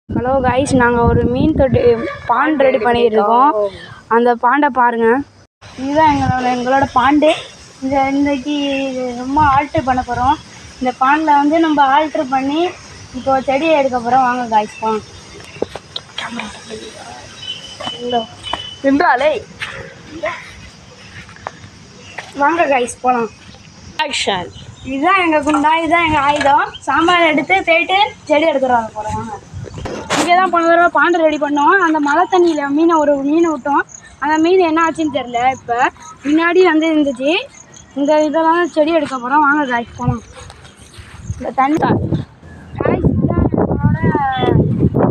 Hello guys, நாங்கள் ஒரு மீன் தொட்டி பாண்ட் ரெடி பண்ணிட்டு இருக்கோம். அந்த பாண்டை பாருங்க. இதுதான் எங்களோட பாண்டு. இன்னைக்கு ரொம்ப ஆல்ட்ரு பண்ண போகிறோம். இந்த பாண்டில் வந்து நம்ம ஆல்ட்ரு பண்ணி இப்போ செடியை எடுக்க போகிறோம். வாங்க கைஸ் போங்க. வாங்க கைஸ் போகலாம். ஆக்ஷன். இதுதான் எங்கள் குண்டா, இதுதான் எங்கள் ஆயுதம். சாம்பார் எடுத்து போயிட்டு செடி எடுத்துகிட்டு போகிறோம். வாங்க. இங்கே தான் போன தடவை பாண்டு ரெடி பண்ணோம். அந்த மழை தண்ணியில் ஒரு மீனை விட்டோம். அந்த மீன் என்ன ஆச்சுன்னு தெரில. இப்போ முன்னாடி வந்து இருந்துச்சு. இந்த இதெல்லாம் செடி எடுக்க போகிறோம். வாங்க காய்ச்சி போகலாம். இந்த தண்ணி காய்ச்சி தான் எங்களோட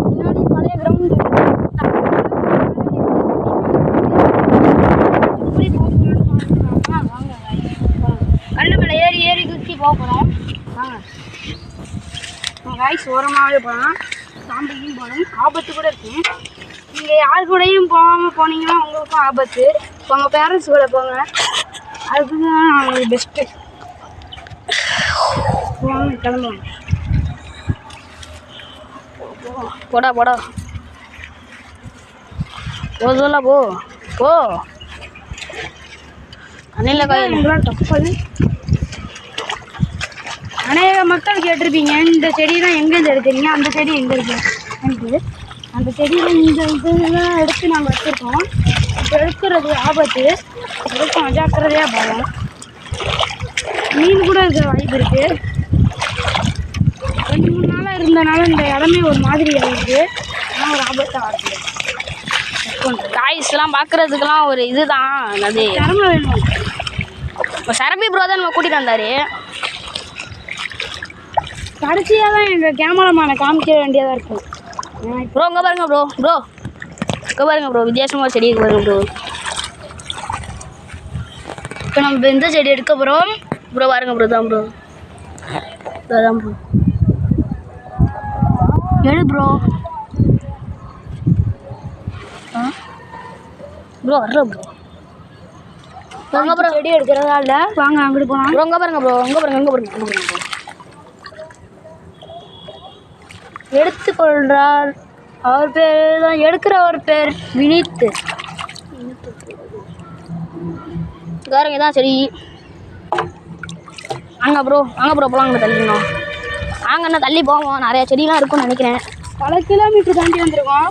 முன்னாடி பழைய கிரவுண்டு. எப்படி போகணும்னு வாங்க காய்ச்சி போகலாம். கண்ணு மேலே ஏறி குச்சி போக போகிறோம். வாங்க காய்ச்சி ஓரமாகவே போகலாம். சாம்பிக்கும் போகணும். ஆபத்து கூட இருக்கும். நீங்கள் யார் கூடயும் போகாமல் போனீங்கன்னா உங்களுக்கும் ஆபத்து. இப்போ உங்கள் பேரண்ட்ஸ் கூட போங்க. அதுதான் அவங்களுக்கு பெஸ்ட்டு. போவாங்க, கிளம்புவாங்க. போடா போடா போதும்ல போ போ. அணில காயெல்லாம் தப்பது. அநேக மக்கள் கேட்டிருப்பீங்க, இந்த செடி தான் எங்கேருந்து எடுக்கிறீங்க, அந்த செடி எங்கே இருக்கு எனக்கு. அந்த செடியில் இந்த இதெல்லாம் எடுத்து நாங்கள் வச்சுருக்கோம். இப்போ எடுக்கிறது ஆபத்து. எடுக்கும் அஜாக்கிரதையாக போகலாம். மீன் கூட இருக்க வாய்ப்பு இருக்குது. 2-3 நாளாக இருந்தனால இந்த இடமே ஒரு மாதிரி ஆகிடுது. ஆனால் ஒரு ஆபத்தாக இருக்குது. காய்ஸ்லாம் பார்க்குறதுக்கெலாம் ஒரு இதுதான். அது திறமை வேணும். இப்போ சரபி ப்ரோ தான் நம்ம கூட்டிகிட்டு வந்தார். கடைசியாக தான் எங்கள் கேமராமேனை காமிக்க வேண்டியதாக இருக்கும். ப்ரோ இங்கே பாருங்க ப்ரோ இங்கே பாருங்க ப்ரோ, வித்தியாசமாக செடி இருக்கு பாருங்க ப்ரோ. இப்போ நம்ம எந்த செடி எடுக்க போகிறோம் ப்ரோ? பாருங்க ப்ரோ, தான் ப்ரோ அதான் ப்ரோ. எடு ப்ரோ. ப்ரோ வர்ற ப்ரோ. வாங்க ப்ரோ, செடி எடுக்கிறதா இல்லை. வாங்க அங்கிட்டு போகலாம். ப்ரோ இங்கே பாருங்க ப்ரோ, இங்கே பாருங்க ப்ரோ. எடுத்துக்கொள்றார். அவர் பேர் தான் எடுக்கிறவர் பேர் வினித்து. காரங்க தான் சரி. வாங்க ப்ரோ போகலாங்க. தள்ளிக்கணும் வாங்க, என்ன தள்ளி போவோம். நிறையா செடிலாம் இருக்கும்னு நினைக்கிறேன். பல கிலோமீட்டர் தாண்டி வந்திருக்கோம்.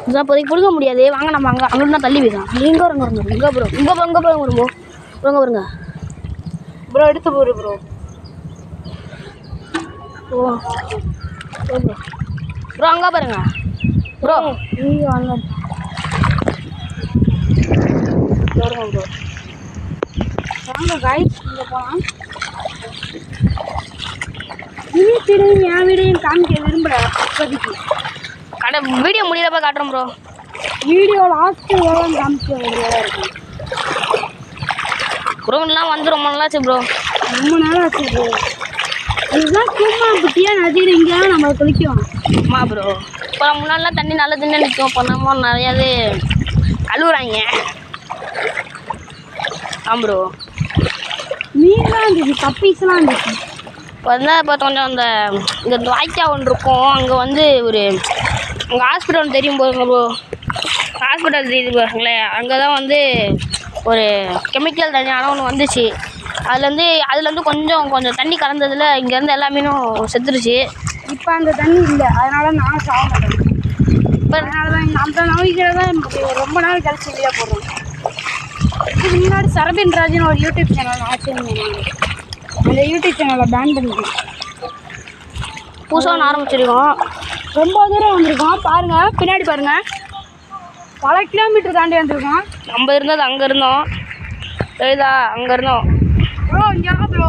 இதான் இப்போதைக்கு பிடிக்க முடியாது. வாங்க நம்ம அங்கிட்டு தான் தள்ளி போயிடலாம். இங்கே வருங்க இங்கே பாருங்க ப்ரோ எடுத்து போடு ப்ரோ. ப்ரோ அங்கே பாருங்க ப்ரோ. இங்கே வாங்க ப்ரோ. வாங்க காய்ஸ், இங்கே போகலாம். வீட்டையும் என் வீடையும் காமிக்க விரும்புகிறேன் இப்போதைக்கு. வீடியோ முடியறப்ப காட்டுறோம் ப்ரோ. வீடியோ லாஸ்ட்டு எவ்வளோ காமிக்க வேண்டியதாக இருக்கும். குரோன்லாம் வந்து ரொம்ப நாளாச்சு ப்ரோ. ரொம்ப நாளாக ஆச்சு ப்ரோ. இதுதான் சும்மா குட்டியாக நதியில் இங்கேலாம் நம்ம குளிக்குவோம். ஆமாம் ப்ரோ. இப்போ முன்னாடிலாம் தண்ணி நல்ல தண்ணி நிற்கும். இப்போ நம்ம நிறையாவே கழுவுறாங்க. ப்ரோ மீன்லாம் இருந்துச்சு, கப்பீஸ்லாம் இருந்துச்சு. இப்போ வந்து இப்போ கொஞ்சம் இந்த வாய்க்கா ஒன்று இருக்கும். அங்கே வந்து அங்கே ஹாஸ்பிட்டல் தெரியும் போதுங்க ப்ரோ. ஹாஸ்பிட்டல் தெரியுது பாருங்களேன். அங்கே தான் வந்து ஒரு கெமிக்கல் தண்ணியான ஒன்று வந்துச்சு. அதுலேருந்து கொஞ்சம் தண்ணி கலந்ததில் இங்கேருந்து எல்லா மீனும் செத்துருச்சு. இப்போ அந்த தண்ணி இல்லை, அதனால நான் சாக மாட்டேன். இப்போ அதனால தான் அந்த நோய்களை தான் ரொம்ப நாள் கழிச்சு வீடியோ போடுறோம். இதுக்கு முன்னாடி சரபின் ராஜன் ஒரு யூடியூப் சேனல் ஆச்சுருந்தேன். அந்த யூடியூப் சேனலை பேன் பண்ணிட்டேன். புதுசாக ஆரம்பிச்சிருக்கோம். ரொம்ப தூரம் வந்திருக்கோம். பாருங்கள், பின்னாடி பாருங்கள். பல கிலோமீட்டர் தாண்டி வந்திருக்கோம். நம்ம இருந்தது அங்கே இருந்தோம். சரிதா, அங்கே இருந்தோம் ப்ரோ. இங்கே ப்ரோ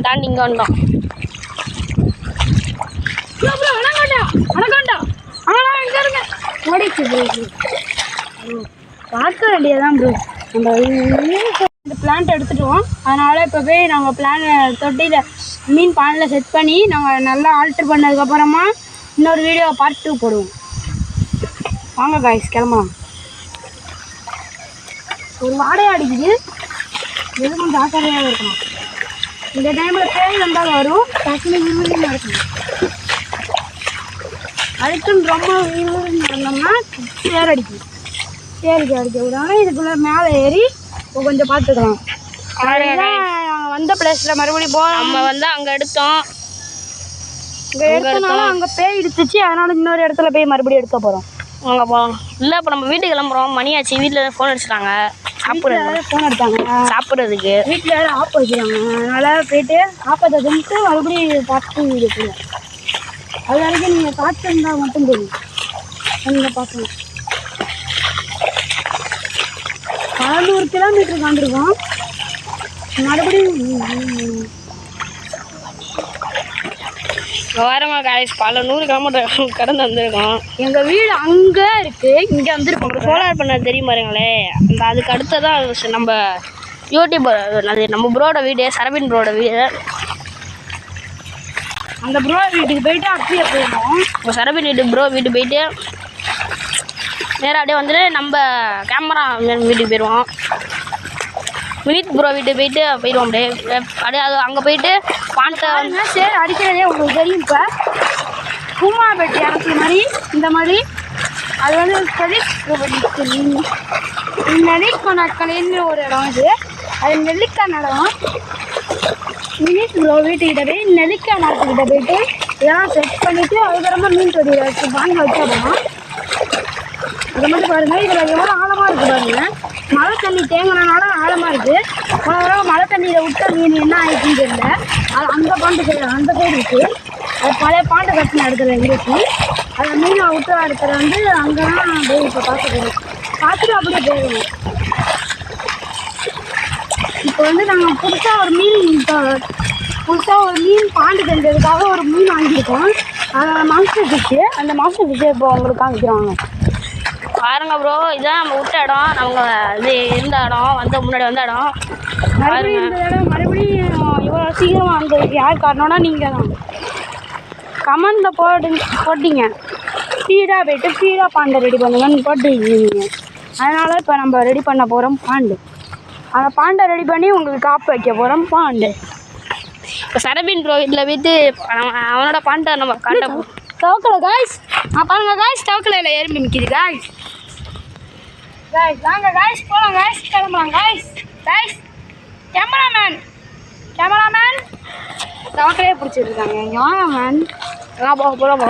தாண்டி இங்கே வந்தோம். ப்ரோ அனகொண்டா ஆனால் இங்கே இருங்க ஓடிச்சு ப்ரோ. பார்க்க வேண்டியதான் ப்ரோ. நம்ம இந்த பிளான்ட் எடுத்துட்டோம். அதனால் இப்போ போய் நாங்கள் தொட்டியில் மீன் பானில் செட் பண்ணி நாங்கள் நல்லா ஆல்ட்ரு பண்ணதுக்கப்புறமா இன்னொரு வீடியோ பார்ட் 2 போடுவோம். வாங்க காய்ஸ் கிளம்பலாம். ஒரு வாடகை அடிக்குது. எது கொஞ்சம் ஆசையாக இருக்கணும். இந்த டைமில் பேய் வந்தால் வரும். டக்குனு இருக்கணும். அதுக்குன்னு ரொம்ப நடந்தோம்னா சேர் அடிக்கும். சேருக்கு அடிக்க விடாம இதுக்குள்ளே மேலே ஏறி கொஞ்சம் பார்த்துக்கலாம். நாங்கள் வந்த பிளேஸில் மறுபடியும் போகிறோம். நம்ம வந்து அங்கே எடுத்தோம். இங்கே எடுத்தனால அங்கே பேய் எடுத்துச்சு. அதனால இன்னொரு இடத்துல போய் மறுபடியும் எடுக்க போகிறோம். அங்கே போகிறோம். இல்லை இப்போ நம்ம வீட்டுக்கு கிளம்புறோம். மணியாச்சு. வீட்டில் ஃபோன் அடிச்சிட்டாங்க. ஃபோன் எடுத்தாங்க சாப்பிட்றதுக்கு. வீட்டில் ஆப் வைக்கிறாங்க. அதனால் போயிட்டு ஆப்பத்தை தின்ட்டு மறுபடியும் பார்த்து வீடு போயிடும். அது வரைக்கும் நீங்கள் பார்த்து இருந்தால் மட்டும் தெரியும். நீங்கள் பார்க்கணும். 600 கிலோமீட்டர் தாண்டிருக்கோம். மறுபடியும் வரமா காய்ஸ் பல 100 கிலோமீட்டர் கடந்து வந்திருக்கோம். எங்கள் வீடு அங்கே இருக்குது. இங்கே வந்துருக்கோம். சோலார் பண்ண தெரியும் பாருங்களே. அந்த அதுக்கு அடுத்ததான் நம்ம யூடியூபர் அது நம்ம ப்ரோட வீடு, சரபின் ப்ரோட வீடு. அந்த ப்ரோ வீட்டுக்கு போயிட்டு அப்படியே போயிடுவோம். இப்போ சரபின் ப்ரோ வீட்டுக்கு போயிட்டு நேராக அப்படியே வந்துட்டு நம்ம கேமரா வீட்டுக்கு போயிடுவோம். வினித் ப்ரோ வீட்டுக்கு போயிடுவோம். அப்படியே அது அங்கே போயிட்டு பாண்டை சரி அடிக்கிறதே உங்களுக்கு தெரியும். இப்போ கும்மா பெட்டி அரைச்சி மாதிரி இந்த மாதிரி அது வந்து நெல்லிக்காய் நாட்களின்னு ஒரு இடம். அது நெல்லிக்காய் நடம். வினித் ப்ரோ வீட்டுக்கிட்ட போய் நெல்லிக்காய் நாட்டுக்கிட்ட போயிட்டு இதெல்லாம் செட் பண்ணிவிட்டு அதுக்கப்புறமா மீன் தொடி வச்சு வாங்கி வச்சிடணும். அதை மட்டும் பாருங்கள். இதில் எவ்வளோ ஆழமாக இருக்குது பாருங்கள். மழை தண்ணி தேங்கினால ஆழமாக இருக்குது. போன தடவை மழை தண்ணியில் விட்ட மீன் என்ன ஆயிடுச்சுன்னு தெரியல. அது அந்த பாண்டு சைடு அந்த சைடு இருக்குது. அது பழைய பாண்டு கட்டின இடத்துல இருக்குது. அந்த மீனை விட்டு இடத்துல வந்து அங்கே தான் போய் இப்போ பார்த்துக்கிறோம். பார்த்துட்டு அப்படியே போயிடுவோம். இப்போ வந்து நாங்கள் புதுசாக ஒரு மீன் பாண்டு செஞ்சதுக்காக ஒரு மீன் வாங்கியிருக்கோம். அதில் மாஸ்டர் ஃபிஷ்ஷு. அந்த மாஸ்டர் ஃபிஷ்ஷை இப்போ உங்களுக்கு காமிக்கிறாங்க பாருங்க ப்ரோ. இதுதான் நம்ம விட்ட இடம். நம்ம இது இருந்த இடம் வந்து முன்னாடி வந்த இடம். மறுபடியும் இவ்வளோ சீக்கிரமாக வந்ததுக்கு யார் காரணம்னா நீங்கள் தான். கமெண்டில் போட்டிங்க ஸ்பீடாக போய்ட்டு ஸ்பீடாக பாண்டை ரெடி பண்ணுங்கன்னு போட்டிருக்கீங்க. அதனால் இப்போ நம்ம ரெடி பண்ண போகிறோம் பாண்டு. அந்த பாண்டை ரெடி பண்ணி உங்களுக்கு காப்பு வைக்க போகிறோம் பாண்டு. இப்போ சரபின் ப்ரோ வீட்டில் போய்ட்டு அவனோட பாண்டை நம்ம காட்ட தவக்கலை காய்ஸ். பாருங்க காய்ஸ், தவக்கலையில் ஏறி நிற்கிது காய்ஸ். வாங்க காய்ஸ் போகலாம் காய்ஸ். கிளம்பலாம் காய்ஸ். கேமராமேன் தவக்கலையே பிடிச்சிருக்காங்க. இங்கே வாங்க மேன். போகலாம்.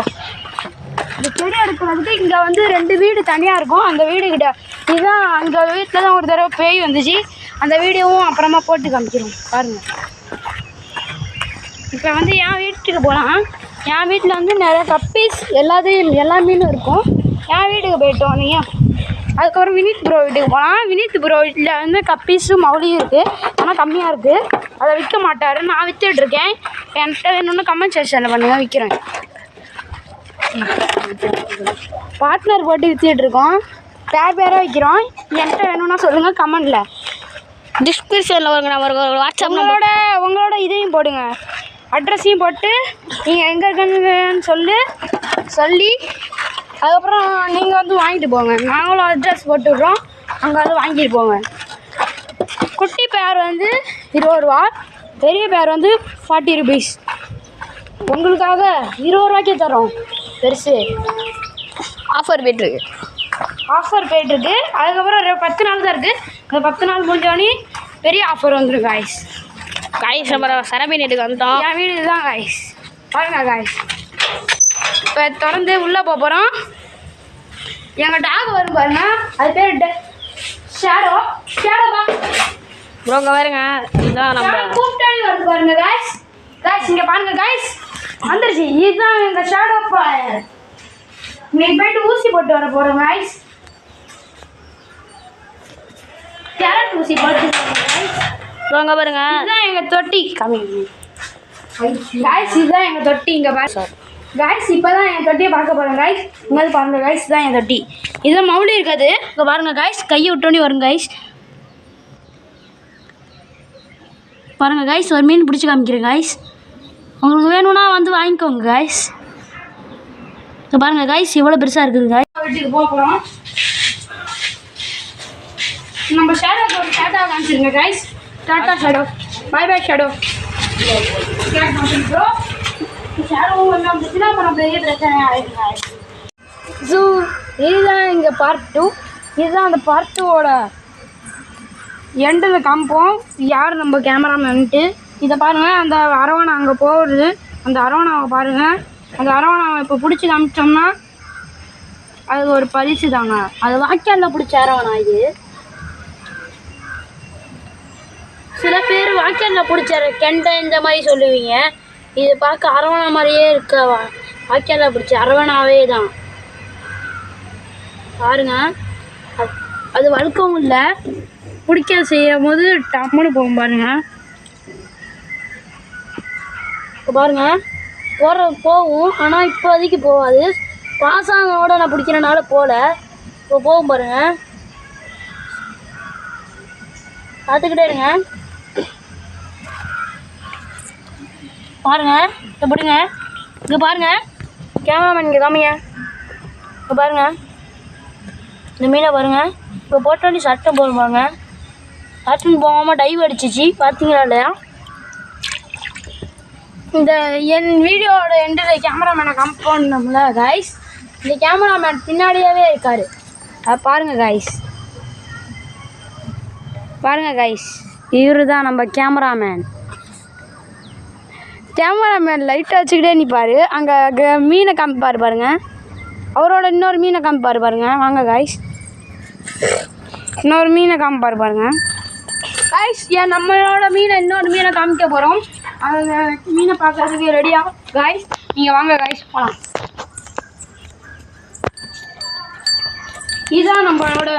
இந்த செடி எடுக்கிறதுக்கு இங்கே வந்து 2 வீடு தனியாக இருக்கும். அந்த வீடுக்கிட்ட இதுதான் அந்த வீட்டில் தான் ஒரு தடவை பேய் வந்துச்சு. அந்த வீடியோவும் அப்புறமா போட்டு காமிக்கிறோம் பாருங்கள். இப்போ வந்து என் வீட்டுக்கு போகலாம். என் வீட்டில் வந்து நிறைய கப்பீஸ் எல்லா மீனும் இருக்கும். என் வீட்டுக்கு போயிட்டோம் வந்தீங்க. அதுக்கப்புறம் வினித் ப்ரோ வீட்டுக்கு போகலாம். வினித் ப்ரோ வீட்டில் வந்து கப்பீஸும் மௌலியும் இருக்குது. ஆனால் கம்மியாக இருக்குது. அதை விற்க மாட்டார். நான் விற்றுட்ருக்கேன். என்கிட்ட வேணும்னு கமெண்ட் செக்ஷனில் பண்ணுங்கள், விற்கிறேன். பார்ட்னர் போட்டு விற்றுட்ருக்கோம். பேராக விற்கிறோம். என்கிட்ட வேணும்னா சொல்லுங்கள் கமெண்டில். டிஸ்கிரிப்ஷனில் வருங்க. நம்ம வாட்ஸ்அப் உங்களோட இதையும் போடுங்க, அட்ரஸையும் போட்டு நீங்கள் எங்கே இருக்குன்னு சொல்லி அதுக்கப்புறம் நீங்கள் வந்து வாங்கிட்டு போங்க. நாங்களும் அட்ரஸ் போட்டுவிட்றோம். அங்கே வந்து வாங்கிட்டு போங்க. குட்டி பேர் வந்து 20 ரூபா, பெரிய பேர் வந்து 40 ருபீஸ். உங்களுக்காக 20 ரூபாய்க்கே தரோம். பெருசு ஆஃபர் போய்ட்டுருக்கு. அதுக்கப்புறம் 10 நாள் தான் இருக்குது. அந்த 10 நாள் முடிஞ்சோடனே பெரிய ஆஃபர் வந்துடும் காய்ஸ். நம்ம சரபின் வீட்டுக்கு வந்துட்டோம். என் வீடு தான் காய்ஸ். பாருங்க காய்ஸ். இப்போ திறந்து உள்ளே போகிறோம். எங்கள் டாக் வரும் பாருங்க. அது பேர் ஷேடோவா ப்ரோங்க பாருங்க. இதுதான் நம்ம கூப்பிட்டாடி வருது பாருங்க காய்ஸ். இங்கே பாருங்க காய்ஸ், வந்துருச்சு. இதுதான் எங்கள் ஷேடோ. இன்னைக்கு போயிட்டு ஊசி போட்டு வர போகிறோம் காய்ஸ். கேரட் ஊசி போட்டு ப்ரோங்க பாருங்க. இதுதான் எங்கள் தொட்டி. காய்ஸ் இதுதான் எங்கள் தொட்டி. இங்கே பாருங்க காய்ஸ். இப்போ தான் என் தொட்டியை பார்க்க போகிறேன் காய்ஸ். இங்கே பாருங்க காய்ஸ், தான் என் தொட்டி. இதுதான் மவுளி இருக்காது. இங்கே பாருங்க காய்ஸ், கையை விட்டோன்னே வரும் காய்ஸ். பாருங்க காய்ஸ், ஒரு மீன் பிடிச்சி காமிக்கிறேன் காய்ஸ். உங்களுக்கு வேணும்னா வந்து வாங்கிக்கோங்க காய்ஸ். இங்கே பாருங்க காய்ஸ், எவ்வளோ பெருசாக இருக்குது காய்ஸ். வீட்டுக்கு போக போகிறோம். நம்ம ஷேடோக்கு ஒரு டாட்டா காமிச்சிருங்க காய்ஸ். டாட்டா ஷேடோ, பை ஷேடோ. ஷேடோ ஒன்று வந்துச்சுன்னா அப்புறம் பெரிய பிரச்சனை ஆயிடுங்க. ஸோ இதுதான் இங்கே பார்ட் 2. இதுதான் அந்த பார்ட் 2வோட எண்டில் காமிப்போம் யார் நம்ம கேமராமேன்ட்டு. இதை பாருங்கள், அந்த அரவணை அங்கே போகுது. அந்த அரவணாவை பாருங்கள். அந்த அரவணாவை இப்போ பிடிச்சி காமிச்சோம்னா அது ஒரு பரிசு தாங்க. அது வாய்க்காலில் பிடிச்ச அரவணா இது. சில பேர் வாய்க்காலில் பிடிச்ச கெண்டை இந்த மாதிரி சொல்லுவீங்க. இது பார்க்க அரவணா மாதிரியே இருக்க வாய்க்காலில் பிடிச்ச அரவணாவே தான் பாருங்க. அது வழுக்கவும் இல்லை, பிடிக்க செய்யும் போது டம்முன்னு போகும் பாருங்க. இப்போ பாருங்க போகும், ஆனால் இப்போதைக்கு போகாது. பாசாங்கோட நான் பிடிக்கிறனால போகல. இப்போ போகும் பாருங்க, பார்த்துக்கிட்டே இருங்க. பாருங்க இதை பிடிங்க. இங்கே பாருங்க, கேமராமேன் இங்கே காமிங்க. இப்போ பாருங்க இந்த மீனை பாருங்க. இப்போ போட்டோன்னே சட்டம் போகும் பாருங்க. சட்டம் போகாமல் டைவ் அடிச்சிச்சு, பார்த்தீங்களா இல்லையா? இந்த என் வீடியோவோட எண்டில் கேமராமேனை கம்பவுண்டோம்ல கைஸ், இந்த கேமராமேன் பின்னாடியாவே இருக்கார். அது பாருங்கள் கைஸ், பாருங்கள் கைஸ், இவரு தான் நம்ம கேமராமேன். லைட்டாக வச்சுக்கிட்டே நிற்பார். அங்கே மீனை காமிப்பார் பாருங்க. அவரோட இன்னொரு மீனை காமிப்பார் பாருங்க. வாங்க கைஸ், இன்னொரு மீனை காமிப்பார் பாருங்க கைஸ். நம்மளோட இன்னொரு மீனை காமிக்க போகிறோம். அந்த மீனை பார்க்கறதுக்கு ரெடியாக கைஸ், நீங்கள் வாங்க கைஸ் போகலாம். இதுதான் நம்மளோட